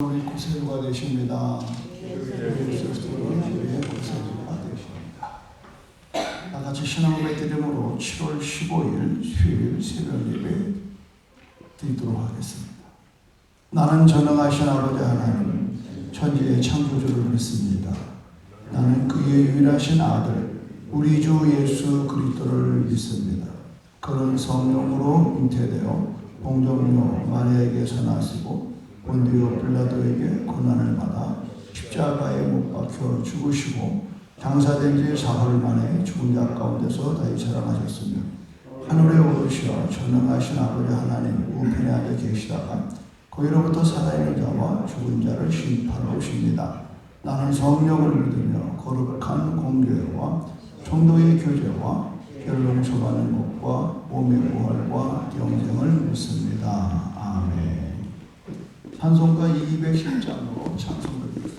우리 구세주가 되십니다. 우리의 구세주가 되십니다. 나같이 신앙고백 드림으로 7월 15일 수요일 새벽 예배 드리도록 하겠습니다. 나는 전능하신 아버지 하나님 천지의 창조주를 믿습니다. 나는 그의 유일하신 아들 우리 주 예수 그리스도를 믿습니다. 그는 성령으로 잉태되어 동정녀 마리아에게서 나시고 본디오 빌라도에게 고난을 받아 십자가에 못 박혀 죽으시고 장사된 지 사흘 만에 죽은 자 가운데서 다시 살아나셨으며 하늘에 오르시어 전능하신 아버지 하나님 우편에 앉아 계시다가 거기로부터 살아있는 자와 죽은 자를 심판하러 오십니다. 나는 성령을 믿으며 거룩한 공교회와 성도의 교제와 결론소하는 것과 몸의 부활과 영생을 믿습니다. 아멘. 찬송가 210장으로 찬송드립니다.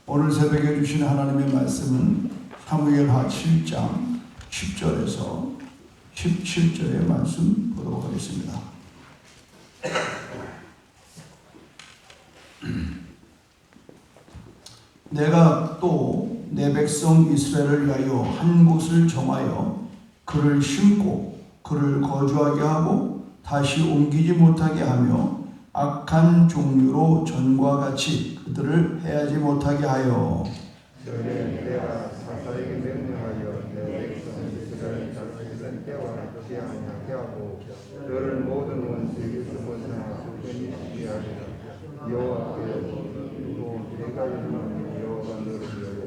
오늘 새벽에 주신 하나님의 말씀은 사무엘하 7장 10절에서 17절의 말씀 보도록 하겠습니다. 내가 또 내 백성 이스라엘을 위하여 한 곳을 정하여 그를 심고 그를 거주하게 하고 다시 옮기지 못하게 하며 악한 종류로 전과 같이 그들을 해하지 못하게 하여 너는 내가 사사에게 명령하여 내 백성 이스라엘 자손을 깨워놓지 아니하게 하고 너를 모든 원수에게서 벗어나 편히 하리라. 여호와께서 또 내가 이르노니 여호와가 너를 위하여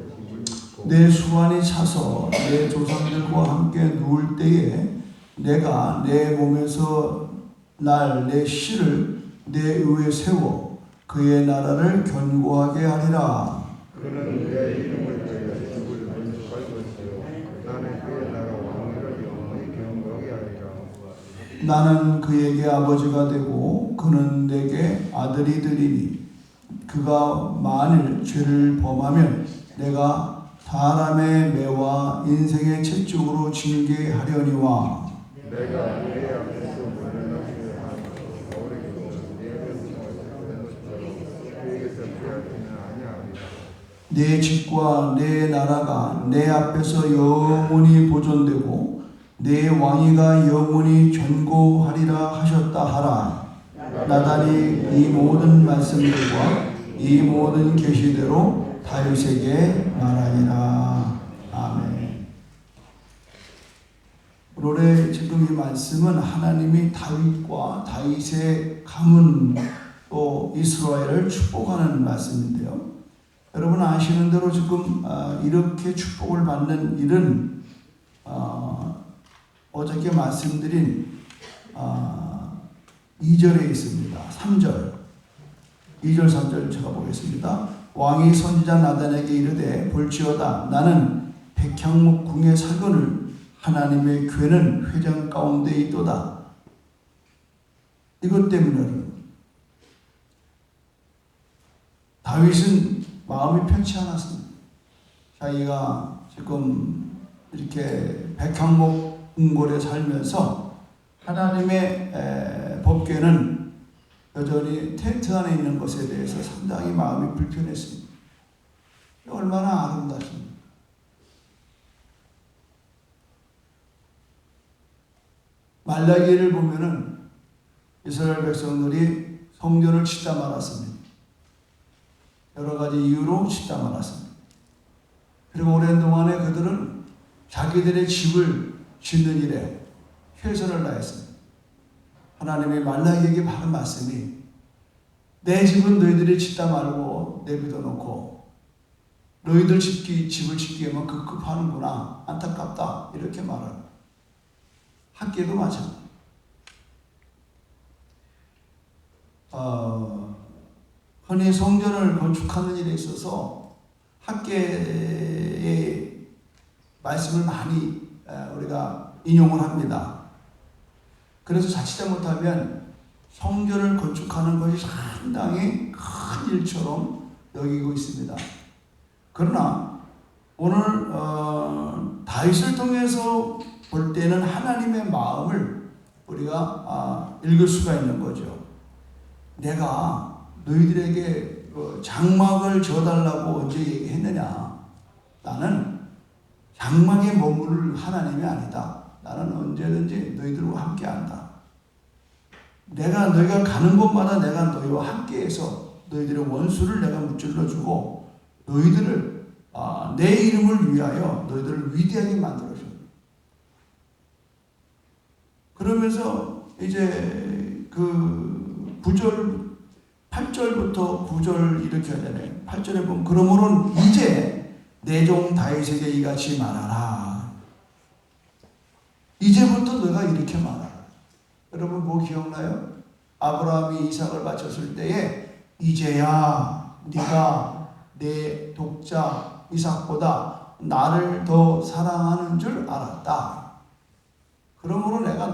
내 수완이 차서 내 조상들과 함께 누울 때에 내가 내 몸에서 날 내 씨를 내 위에 세워 그의 나라를 견고하게 하리라. 그는 내 이름을 위하여 집을 건축할 것이요 나는 그의 나라 왕위를 영원히 견고하게 하리라. 나는 그에게 아버지가 되고 그는 내게 아들이 되리니 그가 만일 죄를 범하면 내가 사람의 매와 인생의 채찍으로 징계하려니와 내가 내 앞에서 물러나게 하고 너에게도 내 백성을 그에게서 빼앗기는 아니하리라. 내 집과 내 나라가 내 앞에서 영원히 보존되고 내 왕위가 영원히 존고하리라 하셨다 하라. 나단이 이 모든 말씀들과 이 모든 계시대로 다윗에게 말하니라. 아멘. 오늘 지금 이 말씀은 하나님이 다윗과 다윗의 가문 또 이스라엘을 축복하는 말씀인데요. 여러분 아시는 대로 지금 이렇게 축복을 받는 일은 어저께 말씀드린 2절에 있습니다. 3절 2절 3절 제가 보겠습니다. 왕이 선지자 나단에게 이르되 볼지어다 나는 백향목 궁에 살거늘 하나님의 궤는 회장 가운데 있도다. 이것 때문에 다윗은 마음이 편치 않았습니다. 자기가 지금 이렇게 백향목 궁궐에 살면서 하나님의 법궤는 여전히 텐트 안에 있는 것에 대해서 상당히 마음이 불편했습니다. 얼마나 아름답습니까? 말라기를 보면은 이스라엘 백성들이 성전을 짓다 말았습니다. 여러 가지 이유로 짓다 말았습니다. 그리고 오랜 동안에 그들은 자기들의 집을 짓는 일에 최선을 다했습니다. 하나님의 말라기에게 바른 말씀이 내 집은 너희들이 짓다 말고 내비둬 놓고 너희들 집을 짓기에만 급급하는구나. 안타깝다. 이렇게 말합니다. 학계도 마찬가지입니다. 흔히 성전을 건축하는 일에 있어서 학계의 말씀을 많이 우리가 인용을 합니다. 그래서 자칫 잘못하면 성전을 건축하는 것이 상당히 큰 일처럼 여기고 있습니다. 그러나 오늘 다윗을 통해서 볼 때는 하나님의 마음을 우리가 읽을 수가 있는 거죠. 내가 너희들에게 장막을 져달라고 언제 얘기했느냐? 나는 장막에 머무를 하나님이 아니다. 나는 언제든지 너희들과 함께한다. 너희가 가는 곳마다 내가 너희와 함께해서 너희들의 원수를 내가 무찔러주고 너희들을 내 이름을 위하여 너희들을 위대하게 만들어줘. 그러면서 이제 그 8절부터 9절 이렇게 하잖아요. 8절에 보면 그러므로 이제 내 종 다윗에게 이같이 말하라. 이제부터 너가 이렇게 말하라. 여러분 뭐 기억나요? 아브라함이 이삭을 바쳤을 때에 이제야 네가 내 독자 이삭보다 나를 더 사랑하는 줄 알았다. 그러므로 내가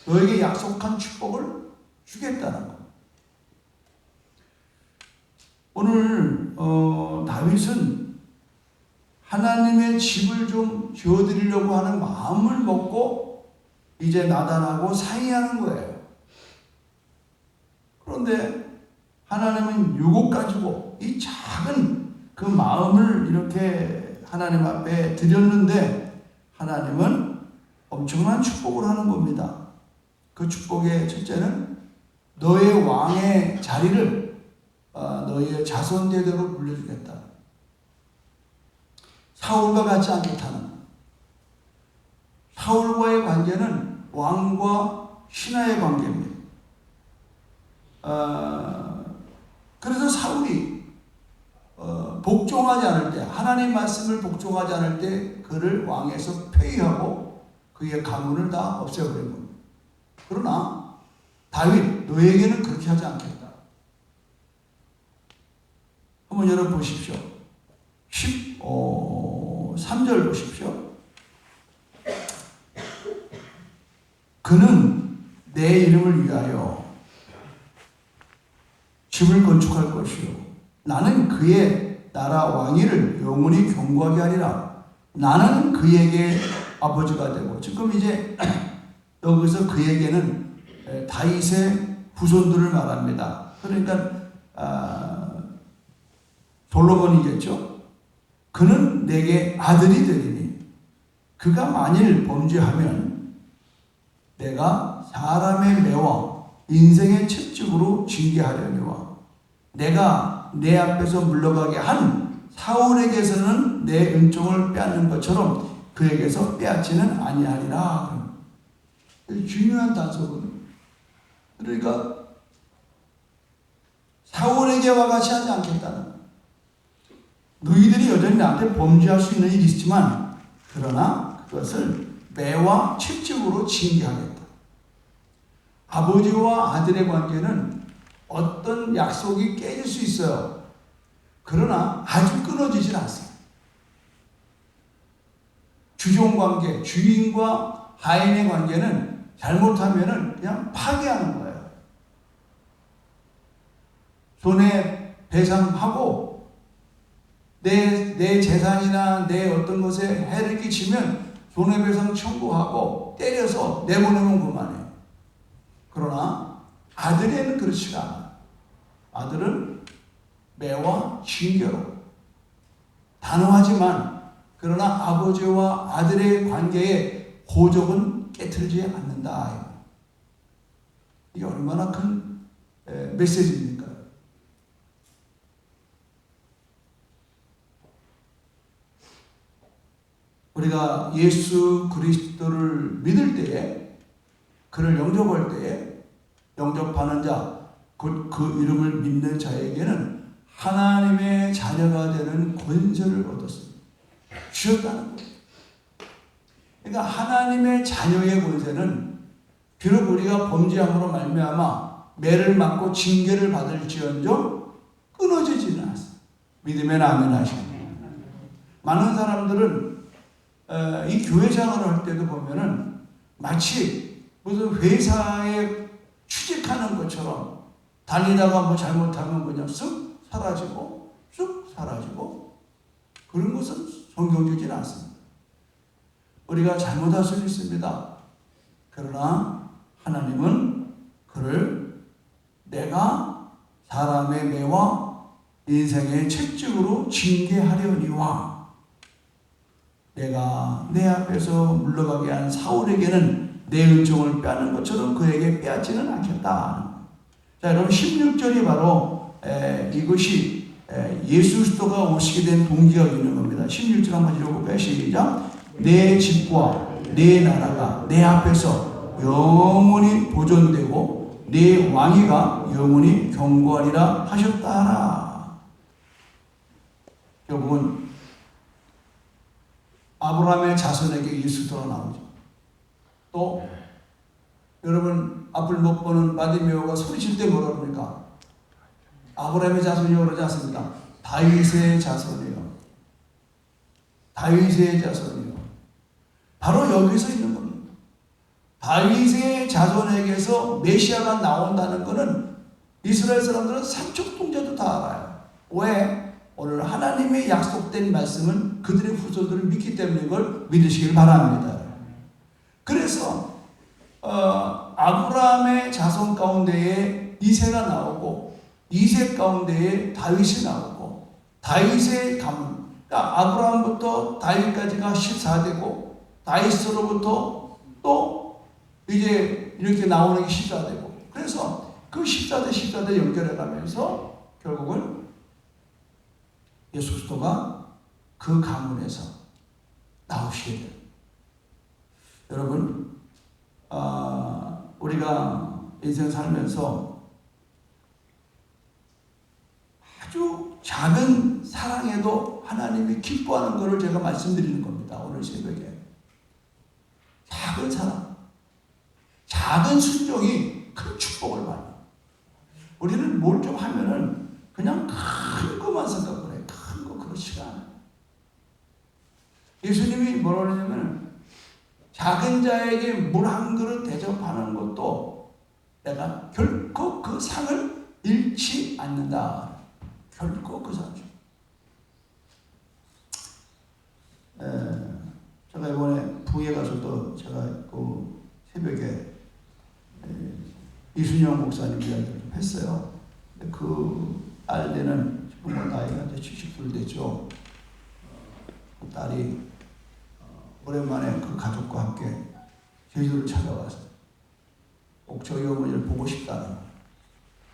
너에게 약속한 축복을 주겠다는 것. 오늘 다윗은 하나님의 집을 좀 지어드리려고 하는 마음을 먹고 이제 나단하고 상의하는 거예요. 그런데 하나님은 요것 가지고 이 작은 그 마음을 이렇게 하나님 앞에 드렸는데 하나님은 엄청난 축복을 하는 겁니다. 그 축복의 첫째는 너의 왕의 자리를 너희의 자손 대대로 물려주겠다. 사울과 같지 않겠다는. 사울과의 관계는 왕과 신하의 관계입니다. 그래서 사울이 복종하지 않을 때, 하나님 말씀을 복종하지 않을 때 그를 왕에서 폐위하고 그의 가문을 다 없애버린 겁니다. 그러나 다윗 너에게는 그렇게 하지 않겠다. 한번 여러분 보십시오. 3절 보십시오. 그는 내 이름을 위하여 집을 건축할 것이요 나는 그의 나라 왕위를 영원히 경고하게 하리라. 나는 그에게 아버지가 되고, 지금 이제 여기서 그에게는 다윗의 후손들을 말합니다. 그러니까 솔로몬이겠죠. 그는 내게 아들이 되리니 그가 만일 범죄하면 내가 사람의 매와 인생의 채찍으로 징계하려니와 내가 내 앞에서 물러가게 한 사울에게서는 내 은총을 빼앗는 것처럼 그에게서 빼앗지는 아니하리라. 중요한 단서거든요. 그러니까 사울에게와 같이 하지 않겠다는 거예요. 너희들이 여전히 나한테 범죄할 수 있는 일이 있지만 그러나 그것을 매와 채찍으로 징계하겠다. 아버지와 아들의 관계는 어떤 약속이 깨질 수 있어요. 그러나 아주 끊어지질 않습니다. 주종관계, 주인과 하인의 관계는 잘못하면 그냥 파괴하는 거예요. 손해배상하고 내 재산이나 내 어떤 것에 해를 끼치면 손해배상 청구하고 때려서 내보내면 그만해요. 그러나 아들에는 그렇지가 않아요. 아들은 매와 징계로 단호하지만 그러나 아버지와 아들의 관계에 고적은 깨트리지 않는다. 이게 얼마나 큰 메시지입니까? 우리가 예수 그리스도를 믿을 때에, 그를 영접할 때에, 영접하는 자, 그 이름을 믿는 자에게는 하나님의 자녀가 되는 권세를 얻었습니다. 주셨다는 거예요. 그러니까 하나님의 자녀의 권세는 비록 우리가 범죄함으로 말미암아 매를 맞고 징계를 받을지언정 끊어지지는 않습니다. 믿으면 아멘 하십니다. 많은 사람들은 이 교회 생활을 할 때도 보면은 마치 무슨 회사에 취직하는 것처럼 다니다가 뭐 잘못하면 그냥 쓱 사라지고 쑥 사라지고 그런 것은 성경적이지 않습니다. 우리가 잘못할 수는 있습니다. 그러나 하나님은 그를 내가 사람의 매와 인생의 채찍으로 징계하려니와 내가 내 앞에서 물러가게 한 사울에게는 내 은총을 빼앗는 것처럼 그에게 빼앗지는 않겠다. 자, 여러분 16절이 바로 이것이 예수 그리스도가 오시게 된 동기가 있는 겁니다. 16절 한번 읽어볼까요? 시작. 내 집과 내 나라가 내 앞에서 영원히 보존되고 내 왕위가 영원히 경고하리라 하셨다라. 결국은 아브라함의 자손에게 예수가 나오죠. 또 여러분 앞을 못 보는 바디메오가 소리칠 때 뭐라 그럽니까? 아브라함의 자손이요 그러지 않습니까? 다윗의 자손이요. 다윗의 자손이요. 바로 여기서 있는 겁니다. 다윗의 자손에게서 메시아가 나온다는 것은 이스라엘 사람들은 삼척동자도 다 알아요. 왜? 오늘 하나님의 약속된 말씀은 그들의 후손들을 믿기 때문에 이걸 믿으시길 바랍니다. 그래서 아브라함의 자손 가운데에 이새가 나오고 이새 가운데에 다윗이 나오고 다윗의 가문, 그러니까 아브라함부터 다윗까지가 14대고 다윗으로부터 또 이제 이렇게 나오는 게 14대고 그래서 그 14대 연결해 가면서 결국은 예수 그리스도가 그 가문에서 나오시게 돼요. 여러분, 우리가 인생 살면서 아주 작은 사랑에도 하나님이 기뻐하는 것을 제가 말씀드리는 겁니다. 오늘 새벽에. 작은 사랑, 작은 순종이 큰 축복을 받아요. 우리는 뭘 좀 하면은 그냥 큰 것만 생각을 해요. 큰 거 그렇지가 않아요. 예수님이 뭐라 그러냐면 작은 자에게 물 한 그릇 대접하는 것도 내가 결코 그 상을 잃지 않는다. 결코 그 상을. 제가 이번에 부에 가서도 제가 그 새벽에 이순영 목사님 이야기를 좀 했어요. 그 딸내는 지금 나이가 이제 70岁 됐죠. 그 딸이 오랜만에 그 가족과 함께 제주도를 찾아왔어요. 꼭 저희 어머니를 보고 싶다는 거예요.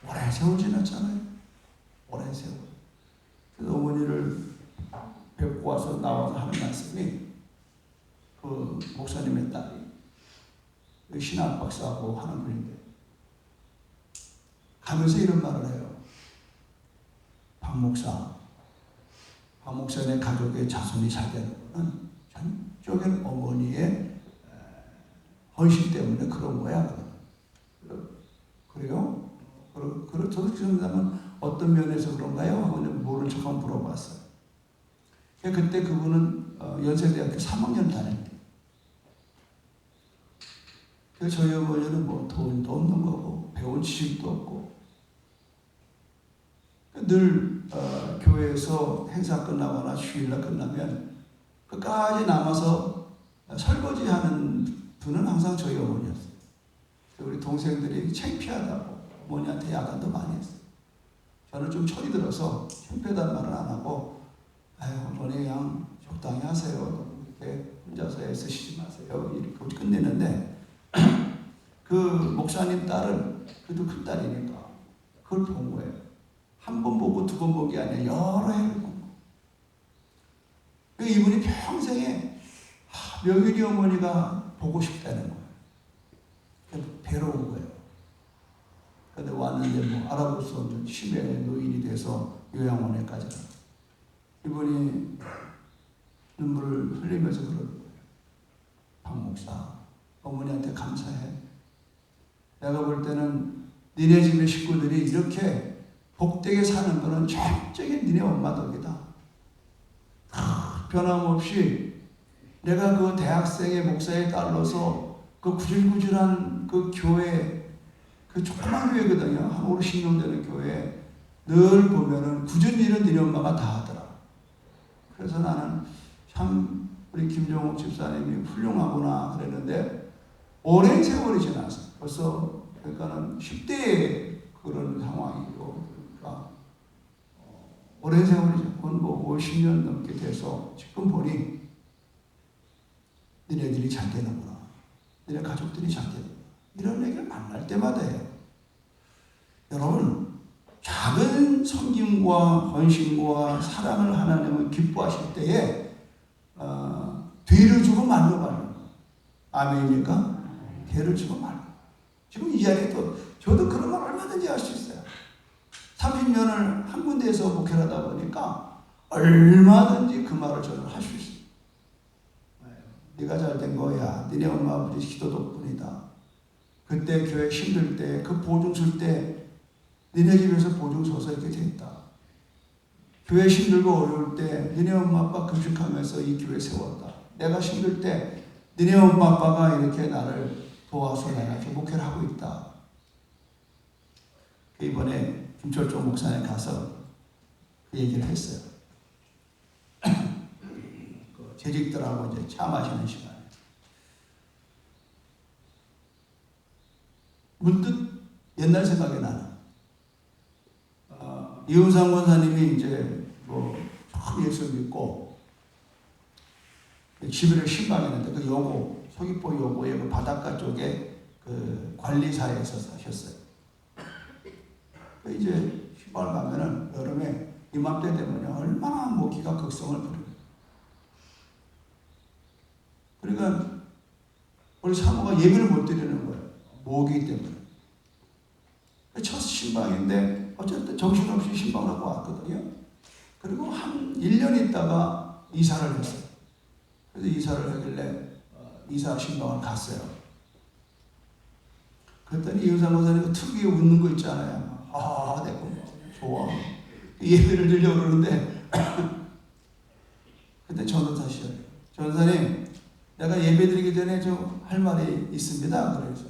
오랜 세월 지났잖아요. 오랜 세월. 그래서 어머니를 뵙고 와서 나와서 하는 말씀이 그 목사님의 딸이 신학 박사하고 하는 분인데 가면서 이런 말을 해요. 박 목사의 가족의 자손이 잘 되는 거는 전적인 어머니의 헌신 때문에 그런 거야. 그래요? 저도 그런다면 어떤 면에서 그런가요? 하고 모른 척 한번 물어봤어요. 그때 그분은 연세대학교 3학년 다녔대요. 그래서 저희 어머니는 뭐 돈도 없는 거고 배운 지식도 없고 늘 교회에서 행사 끝나거나 주일날 끝나면 끝까지 남아서 설거지하는 분은 항상 저희 어머니였어요. 우리 동생들이 창피하다고 어머니한테 야단도 많이 했어요. 저는 좀 철이 들어서 창피하다는 말은 안 하고 아유 어머니 그냥 적당히 하세요. 이렇게 혼자서 애쓰시지 마세요. 이렇게 끝내는데 그 목사님 딸은 그래도 큰 딸이니까 그걸 본 거예요. 한 번 보고 두 번 본 게 아니라 여러 해를 본 거예요. 이분이 평생에 명일이 어머니가 보고 싶다는 거예요. 뵈러 온 거예요. 근데 왔는데 뭐 알아볼 수 없는 치매 노인이 돼서 요양원에까지 가. 이분이 눈물을 흘리면서 그러는 거예요. 박 목사, 어머니한테 감사해. 내가 볼 때는 니네 집의 식구들이 이렇게 복되게 사는 거는 전적인 니네 엄마 덕이다. 변함없이 내가 그 대학생의 목사의 딸로서 그 구질구질한 그 교회, 그 조그만 교회거든요. 한 50명 되는 교회 늘 보면은 굳은 일은 니네 엄마가 다 하더라. 그래서 나는 참 우리 김종옥 집사님이 훌륭하구나 그랬는데 오랜 세월이 지나서 벌써 그러니까는 10대의 그런 상황이고 그러니까 오랜 세월이죠. 그건 뭐 50년 넘게 돼서 지금 보니 너네들이 잘 되는구나. 너네 가족들이 잘 되는구나. 이런 얘기를 만날 때마다 해요. 여러분 작은 섬김과 헌신과 사랑을 하나님은 기뻐하실 때에 뒤를 주고 말로 말로. 아멘입니까? 뒤를 주고 말로. 지금 이 자리에 또 저도 그런 말 얼마든지 할 수 있어요. 30년을 한 군데에서 목회를 하다 보니까 얼마든지 그 말을 저는 할 수 있어요. 네가 잘 된 거야. 너네 엄마 아버지 기도 덕분이다. 그때 교회 힘들 때 그 보증 설 때 너네 집에서 보증 서서 이렇게 됐다. 교회 힘들고 어려울 때 너네 엄마 아빠 금식하면서 이 교회 세웠다. 내가 힘들 때 너네 엄마 아빠가 이렇게 나를 도와서 내가 이렇게 목회를 하고 있다. 이번에 김철종 목사님 가서 그 얘기를 했어요. 그 재직들하고 이제 차 마시는 시간에 문득 옛날 생각이 나는. 이은상 권사님이 이제 뭐 예수 믿고 집을 신방했는데 그 여고 서귀포 여고의 그 바닷가 쪽에 그 관리사에서 사셨어요. 이제 휴가를 가면은 여름에 이맘때 되면 얼마나 모기가 극성을 부려요. 그러니까 우리 사모가 예배를 못 드리는 거예요. 모기 때문에. 첫 신방인데 어쨌든 정신없이 신방을 하고 왔거든요. 그리고 한 1년 있다가 이사를 했어요. 그래서 이사를 하길래 이사 신방을 갔어요. 그랬더니 이은상 권사님 특유의 웃는 거 있잖아요. 내가 좋아. 예배를 드리려고 그러는데 그때 전도사시죠. 전도사님, 내가 예배 드리기 전에 좀 할 말이 있습니다. 그래서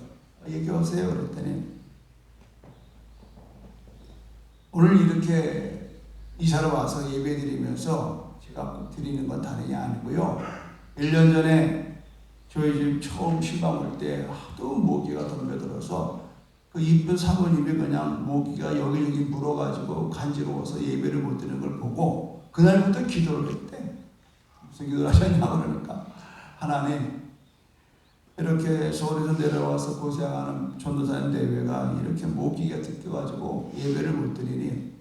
얘기하세요. 그랬더니 오늘 이렇게 이사를 와서 예배 드리면서 제가 드리는 건 다른 게 아니고요. 1년 전에 저희 집 처음 신방 올 때 하도 모기가 덤벼들어서 그 이쁜 사모님이 그냥 모기가 여기저기 물어가지고 간지러워서 예배를 못 드리는 걸 보고 그날부터 기도를 했대. 무슨 기도를 하셨냐고 그러니까 하나님, 이렇게 서울에서 내려와서 고생하는 전도사님 대회가 이렇게 모기가 들켜가지고 예배를 못 드리니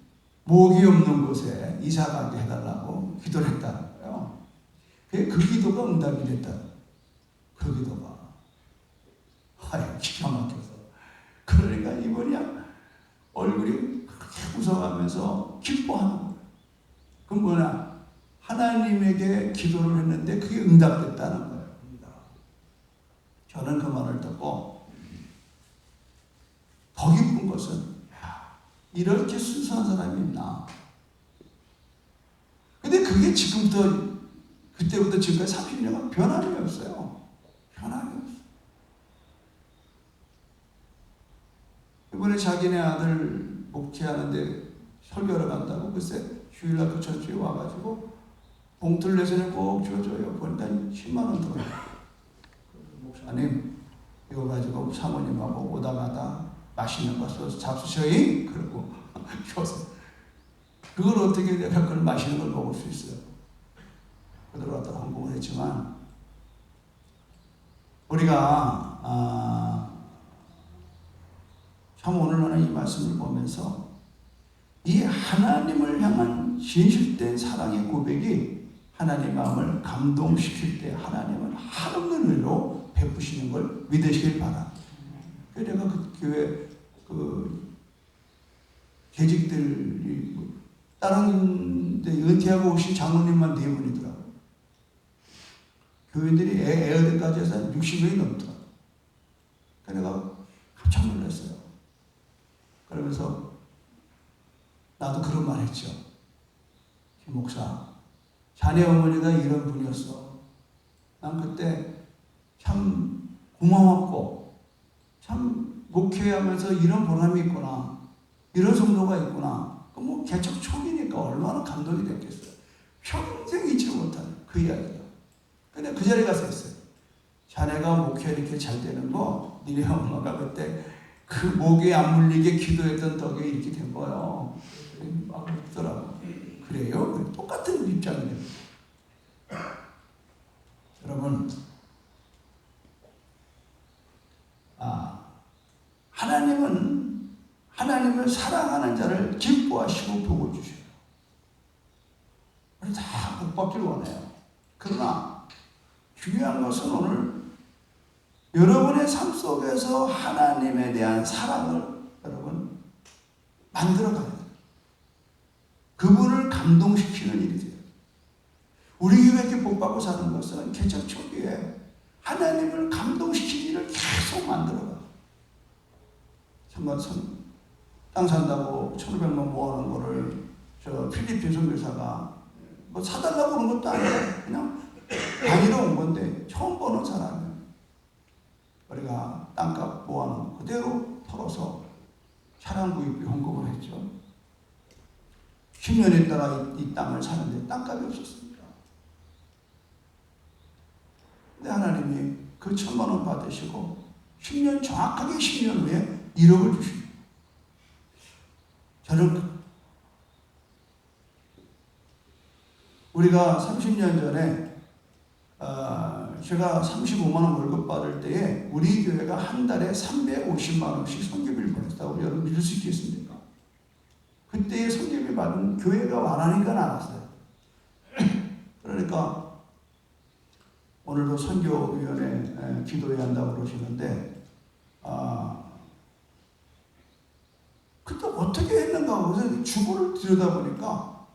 모기 없는 곳에 이사 가게 해달라고 기도를 했다는 거예요. 그 기도가 응답이 됐다. 그 기도가. 기가 막혀서. 그러니까 이번이 얼굴이 그렇게 웃어가면서 기뻐하는 거예요. 그건 뭐냐? 하나님에게 기도를 했는데 그게 응답됐다는 거예요. 저는 그 말을 듣고 더 기쁜 것은 이렇게 순수한 사람이 있나. 근데 그게 지금부터 그때부터 지금까지 30년간 변함이 없어요. 변함이 없어요. 이번에 자기네 아들 목회하는데 설교를 간다고 글쎄 주일날 그 전주에 와가지고 봉투를 내서는 꼭 줘줘요. 보니까 10만 원 들어요. 목사님 이거 가지고 사모님하고 오다 가다 맛있는 거 써서 잡수셔이? 그러고 줘서 그걸 어떻게 내가 그걸 맛있는 걸 먹을 수 있어요. 그대로 갖다 항복을 했지만 우리가 참 오늘날은 이 말씀을 보면서 이 하나님을 향한 진실된 사랑의 고백이 하나님 마음을 감동시킬 때 하나님은 한없는 은혜로 베푸시는 걸 믿으시길 바랍니다. 내가 그 교회 재직들이 다른 데 은퇴하고 오신 장로님만 4분이더라고요. 교인들이 애어들까지 해서 60명이 넘더라고요. 내가 깜짝 놀랐어요. 그러면서 나도 그런 말 했죠. 김 목사, 자네 어머니가 이런 분이었어. 난 그때 참 고마웠고 참 목회하면서 이런 보람이 있구나. 이런 성도가 있구나. 뭐 개척 초기니까 얼마나 감동이 됐겠어요. 평생 잊지 못하는 그 이야기가. 근데 그 자리에 가서 했어요. 자네가 목회 이렇게 잘 되는 거 니네 엄마가 그때 그 목에 안 물리게 기도했던 덕에 이렇게 된 거예요. 막 그러더라고. 그래요? 똑같은 입장이에요. 여러분, 하나님은 하나님을 사랑하는 자를 기뻐하시고 복을 주셔요. 우리 다 복받기를 원해요. 그러나 중요한 것은 오늘 여러분의 삶 속에서 하나님에 대한 사랑을 여러분 만들어가야 돼요. 그분을 감동시키는 일이 돼요. 우리 교회 이렇게 복받고 사는 것은 개척 초기에 하나님을 감동시키는 일을 계속 만들어가요. 정말 땅 산다고 1,500만 모아놓은 거를 저 필리핀 선교사가 뭐 사달라고 그런 것도 아니에요. 그냥 다니러 온 건데 처음 보는 사람이에요. 우리가 땅값 모아놓은 그대로 털어서 차량 구입비 헌금을 했죠. 10년 있다가 이 땅을 사는데 땅값이 없었습니다. 근데 하나님이 그 1,000만 원 받으시고 10년 정확하게 10년 후에 1억을 주십니다. 저는 우리가 30년 전에 제가 35만 원 월급 받을 때에 우리 교회가 한 달에 350만 원씩 선교비를 보냈다고 여러분 믿을 수 있겠습니까? 그때의 선교비 받은 교회가 많으니까 알았어요. 그러니까 오늘도 선교위원회 기도해야 한다고 그러시는데 그때 어떻게 했는가 그래서 주보를 들여다보니까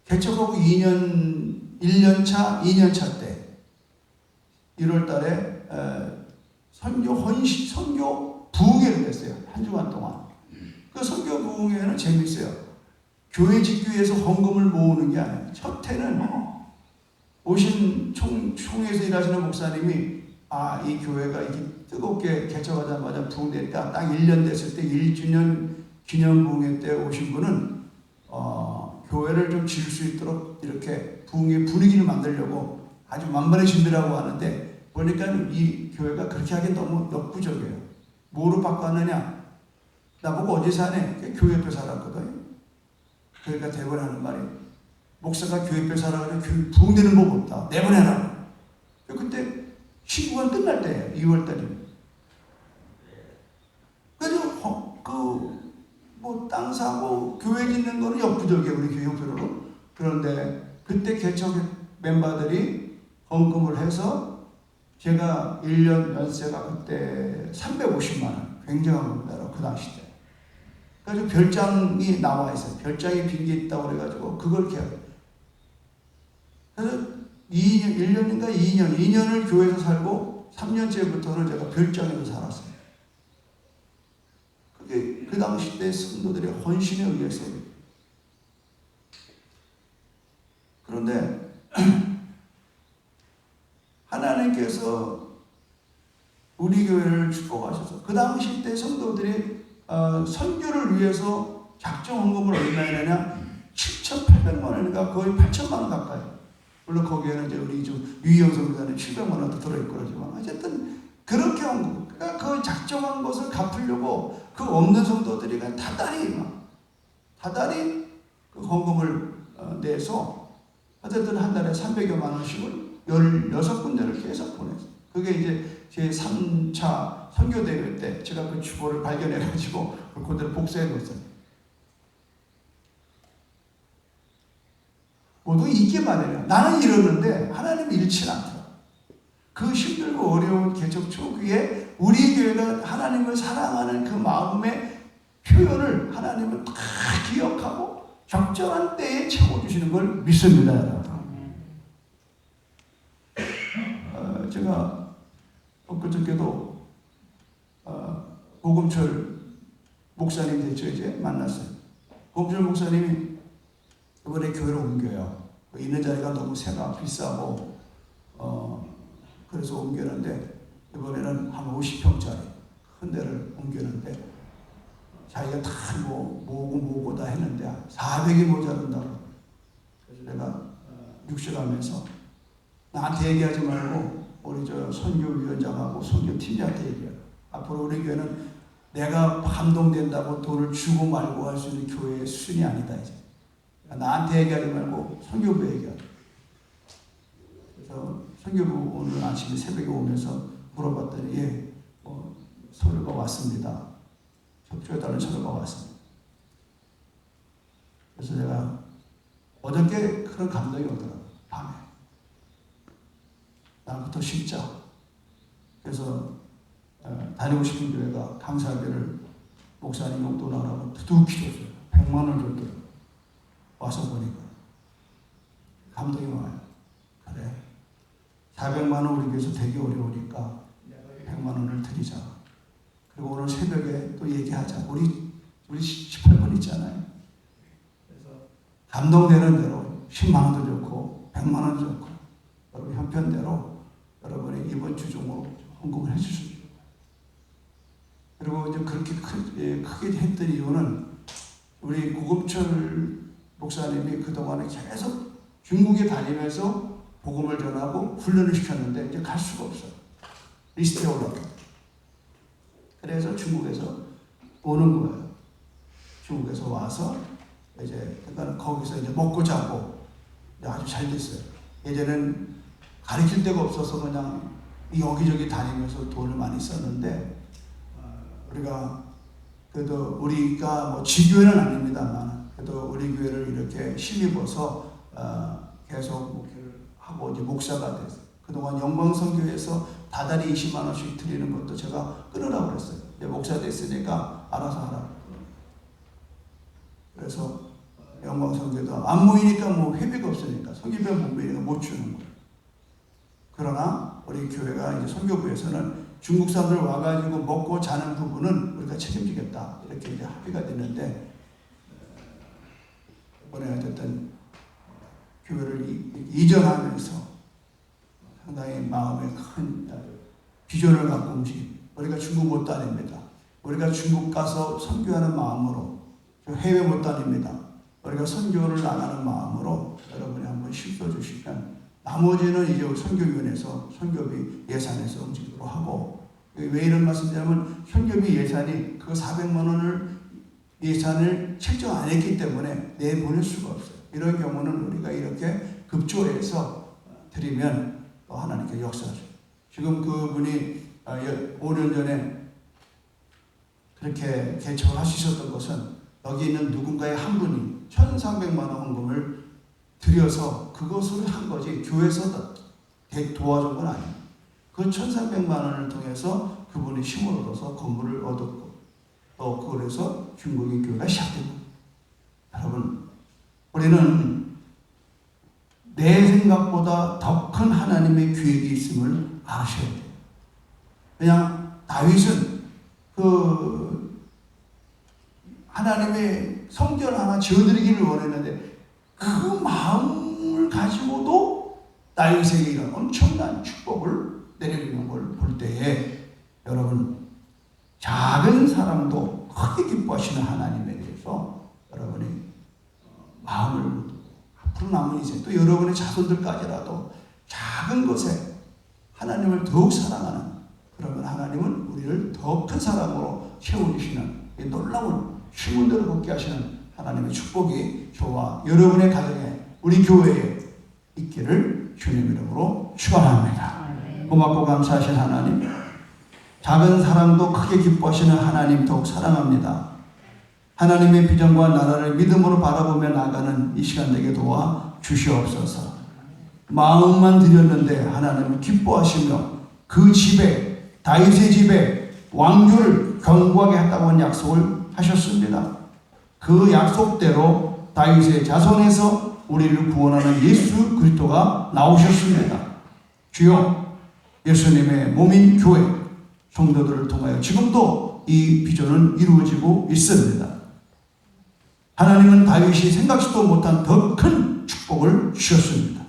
개척하고 1년차, 2년차 때 1월 달에 선교 부흥회를 했어요. 한 주간 동안. 그 선교 부흥회는 재밌어요. 교회 짓기 위해서 헌금을 모으는 게 아니에요. 첫 해는 오신 총회에서 일하시는 목사님이 이 교회가 이렇게 뜨겁게 개척하자마자 부흥되니까 딱 1년 됐을 때 1주년 기념 부흥회 때 오신 분은 교회를 좀 지을 수 있도록 이렇게 부흥의 분위기를 만들려고 아주 만반의 준비라고 하는데 보니까 이 교회가 그렇게 하기엔 너무 역부족이에요. 뭐로 바꿨느냐? 나보고 어디 사네? 교회 옆에 살았거든. 그러니까 대부분 하는 말이 목사가 교회 옆에 살아가면 교회 부흥되는 법 없다. 내보내라. 그때 신고가 끝날 때예요. 2월 달이면. 그래서 뭐 땅 사고 교회 짓는 거는 역부족이에요. 우리 교회 형편으로. 그런데 그때 개척 멤버들이 헌금을 해서 제가 1년 연세가 그때 350만 원. 굉장한 겁니다. 그 당시 때. 그래서 별장이 나와 있어요. 별장이 빈 게 있다고 그래가지고 그걸 이렇게. 그래서 1년인가 2년을 교회에서 살고 3년째부터는 제가 별장에서 살았어요. 그게 그 당시 때 성도들의 헌신에 의해서요. 그런데 하나님께서 우리 교회를 축복하셔서 그 당시 때 성도들이 선교를 위해서 작정 헌금을 얼마나 7,800만 원인가 거의 8천만 원 가까이. 물론 거기에는 이제 우리 좀 유희영 선교사는 700만 원도 들어있고 그러지만 어쨌든 그렇게 헌금. 그러니까 그 작정한 것을 갚으려고 그 없는 성도들이 다달이 그 헌금을 내서 어쨌든 한 달에 300여만 원씩을 16군데를 계속 보냈어요. 그게 이제 제 3차 선교대회 때 제가 그 주보를 발견해가지고 그대로 복사해뒀어요. 모두 이게 말이에요. 나는 이러는데 하나님은 잃지 않더라. 그 힘들고 어려운 개척 초기에 우리 교회가 하나님을 사랑하는 그 마음의 표현을 하나님은 다 기억하고 적절한 때에 채워주시는 걸 믿습니다, 여러분. 제가 엊그저께도 보금철 목사님 대체 이제 만났어요. 보금철 목사님이 이번에 교회를 옮겨요. 있는 자리가 너무 새가 비싸고 그래서 옮겼는데 이번에는 한 50평짜리 큰 데를 옮겼는데 자기가 다 모으고 다 했는데 400이 모자른다고. 그래서 내가 육실하면서 나한테 얘기하지 말고 우리 저 선교위원장하고 선교팀장한테 얘기해. 앞으로 우리 교회는 내가 감동된다고 돈을 주고 말고 할 수 있는 교회의 수준이 아니다 이제. 나한테 얘기하지 말고 선교부에 얘기하라. 그래서 선교부 오늘 아침에 새벽에 오면서 물어봤더니 서류가 왔습니다. 접수해달라는 서류가 왔습니다. 그래서 제가 어저께 그런 감동이 오더라고요. 밤에. 나부터 쉽자. 그래서 다니고 싶은 교회가 강사비를 목사님 용돈 하라고 두둑히 줬어요. 100만 원 줬더라고요. 와서 보니까 감동이 와요. 그래. 400만 원 우리 교회에서 되게 어려우니까 100만 원을 드리자. 그리고 오늘 새벽에 또 얘기하자. 우리 18분 있잖아요. 그래서 감동되는 대로 10만 원도 좋고 100만 원도 좋고 여러분 형편대로 여러분이 이번 주 중으로 헌금을 해주십시오. 그리고 이제 그렇게 크게 했던 이유는 우리 고급철 목사님이 그동안에 계속 중국에 다니면서 복음을 전하고 훈련을 시켰는데 이제 갈 수가 없어요. 리스트에 올라가. 그래서 중국에서 오는 거예요. 중국에서 와서 이제 그러니까 거기서 이제 먹고 자고 아주 잘 됐어요. 예전엔 가르칠 데가 없어서 그냥 여기저기 다니면서 돈을 많이 썼는데 우리가 그래도 우리가 뭐 지교회는 아닙니다만 그래도 우리 교회를 이렇게 힘입어서 계속 목회를 하고 이제 목사가 됐어요. 그동안 영광선교회에서 다달이 20만 원씩 드리는 것도 제가 끊으라고 그랬어요. 이제 목사 됐으니까 알아서 하라. 그래서 영광선교도 안 모이니까 뭐 회비가 없으니까 선교비 못 모이니까 못 주는 거예요. 그러나 우리 교회가 이제 선교부에서는 중국 사람들 와가지고 먹고 자는 부분은 우리가 책임지겠다 이렇게 이제 합의가 됐는데 이번에 어쨌든 교회를 이전하면서 상당히 마음에 큰 비전을 갖고 움직임. 우리가 중국 못 다닙니다. 우리가 중국 가서 선교하는 마음으로 해외 못 다닙니다. 우리가 선교를 나가는 마음으로 여러분이 한번 힘써주시면 나머지는 이제 선교위원회에서 선교비 예산에서 움직이도록 하고 왜 이런 말씀드리냐면 선교비 예산이 그 400만 원을 예산을 책정 안 했기 때문에 내보낼 수가 없어요. 이런 경우는 우리가 이렇게 급조해서 드리면 또 하나님께 역사하죠. 지금 그분이 5년 전에 그렇게 개척을 하시셨던 것은 여기 있는 누군가의 한 분이 1,300만 원 헌금을 들여서 그것을 한 거지 교회에서 도와준 건 아니에요. 그 1,300만 원을 통해서 그분이 힘을 얻어서 건물을 얻었고 또 그걸 해서 중국인 교회가 시작된 거예요. 여러분, 우리는 내 생각보다 더 큰 하나님의 계획이 있음을 아셔야 돼요. 그냥 다윗은 하나님의 성전 하나 지어드리기를 원했는데 그 마음을 가지고도 다윗에게 이런 엄청난 축복을 내리는 걸 볼 때에 여러분, 작은 사람도 크게 기뻐하시는 하나님에 대해서 여러분이 마음을 앞으로 남은 이제 또 여러분의 자손들까지라도 작은 것에 하나님을 더욱 사랑하는, 그러면 하나님은 우리를 더 큰 사랑으로 채워주시는 이 놀라운 신문대로 걷게 하시는 하나님의 축복이 저와 여러분의 가정에, 우리 교회에 있기를 주님 이름으로 축원합니다. 고맙고 감사하신 하나님, 작은 사랑도 크게 기뻐하시는 하나님 더욱 사랑합니다. 하나님의 비전과 나라를 믿음으로 바라보며 나가는 이 시간 되게 도와 주시옵소서. 마음만 드렸는데 하나님은 기뻐하시며 그 집에, 다윗의 집에 왕조를 견고하게 했다고 약속을 하셨습니다. 그 약속대로 다윗의 자손에서 우리를 구원하는 예수 그리스도가 나오셨습니다. 주여, 예수님의 몸인 교회 성도들을 통하여 지금도 이 비전은 이루어지고 있습니다. 하나님은 다윗이 생각지도 못한 더 큰 축복을 주셨습니다.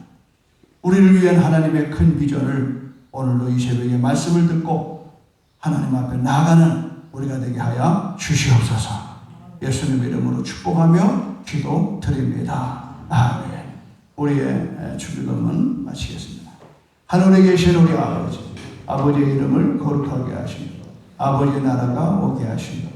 우리를 위한 하나님의 큰 비전을 오늘도 이 새벽에 말씀을 듣고 하나님 앞에 나아가는 우리가 되게 하여 주시옵소서. 예수님 이름으로 축복하며 기도드립니다. 아멘. 우리의 주기도문 마치겠습니다. 하늘에 계신 우리 아버지, 아버지의 이름을 거룩하게 하시며 아버지의 나라가 오게 하시며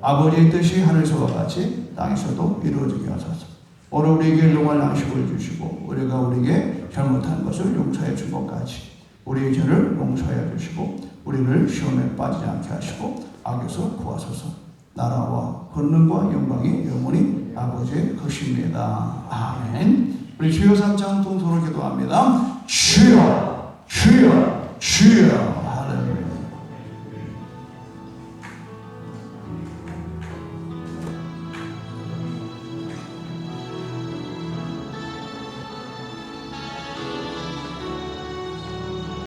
아버지의 뜻이 하늘에서와 같이 땅에서도 이루어지게 하소서. 오늘 우리에게 일용할 양식을 주시고 우리가 우리에게 잘못한 것을 용서해 준 것 같이 우리의 죄를 용서해 주시고 우리를 시험에 빠지지 않게 하시고 악에서 구하소서. 나라와 권능과 영광이 영원히 아버지의 것입니다. 아멘. 우리 주여 3장 통성으로 기도합니다. 주여, 주여, 주여.